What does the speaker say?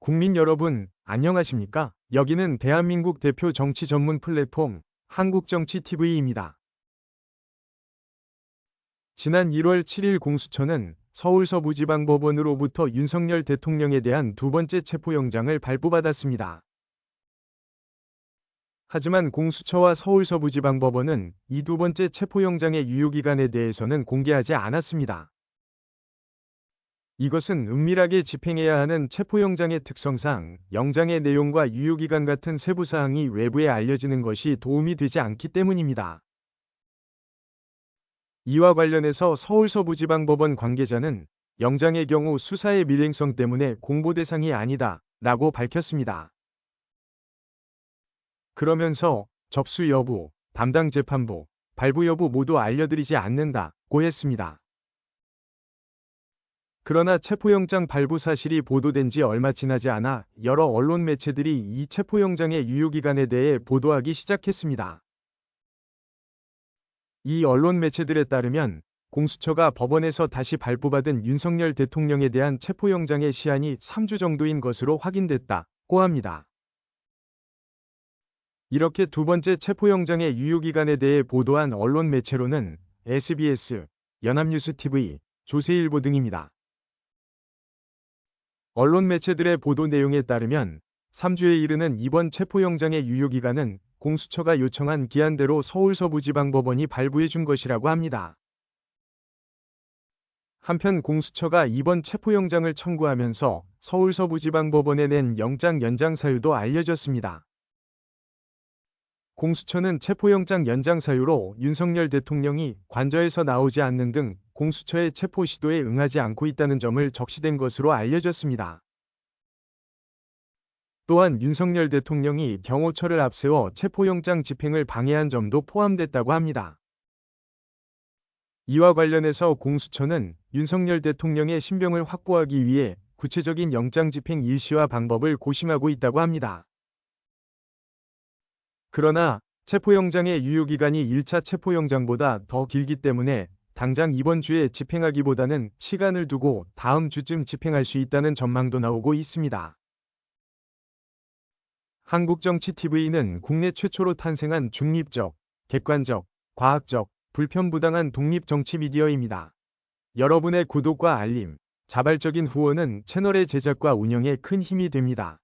국민 여러분, 안녕하십니까? 여기는 대한민국 대표 정치 전문 플랫폼 한국정치TV입니다. 지난 1월 7일 공수처는 서울 서부지방법원으로부터 윤석열 대통령에 대한 두 번째 체포영장을 발부받았습니다. 하지만 공수처와 서울 서부지방법원은 이 두 번째 체포영장의 유효기간에 대해서는 공개하지 않았습니다. 이것은 은밀하게 집행해야 하는 체포영장의 특성상 영장의 내용과 유효기간 같은 세부사항이 외부에 알려지는 것이 도움이 되지 않기 때문입니다. 이와 관련해서 서울 서부지방법원 관계자는 영장의 경우 수사의 밀행성 때문에 공보 대상이 아니다 라고 밝혔습니다. 그러면서 접수 여부, 담당 재판부, 발부 여부 모두 알려드리지 않는다고 했습니다. 그러나 체포영장 발부 사실이 보도된 지 얼마 지나지 않아 여러 언론 매체들이 이 체포영장의 유효기간에 대해 보도하기 시작했습니다. 이 언론 매체들에 따르면 공수처가 법원에서 다시 발부받은 윤석열 대통령에 대한 체포영장의 시한이 3주 정도인 것으로 확인됐다고 합니다. 이렇게 두 번째 체포영장의 유효기간에 대해 보도한 언론 매체로는 SBS, 연합뉴스TV, 조세일보 등입니다. 언론 매체들의 보도 내용에 따르면 3주에 이르는 이번 체포영장의 유효기간은 공수처가 요청한 기한대로 서울 서부지방법원이 발부해 준 것이라고 합니다. 한편 공수처가 이번 체포영장을 청구하면서 서울 서부지방법원에 낸 영장 연장 사유도 알려졌습니다. 공수처는 체포영장 연장 사유로 윤석열 대통령이 관저에서 나오지 않는 등 공수처의 체포 시도에 응하지 않고 있다는 점을 적시된 것으로 알려졌습니다. 또한 윤석열 대통령이 경호처를 앞세워 체포영장 집행을 방해한 점도 포함됐다고 합니다. 이와 관련해서 공수처는 윤석열 대통령의 신병을 확보하기 위해 구체적인 영장 집행 일시와 방법을 고심하고 있다고 합니다. 그러나 체포영장의 유효기간이 1차 체포영장보다 더 길기 때문에 당장 이번 주에 집행하기보다는 시간을 두고 다음 주쯤 집행할 수 있다는 전망도 나오고 있습니다. 한국정치TV는 국내 최초로 탄생한 중립적, 객관적, 과학적, 불편부당한 독립정치 미디어입니다. 여러분의 구독과 알림, 자발적인 후원은 채널의 제작과 운영에 큰 힘이 됩니다.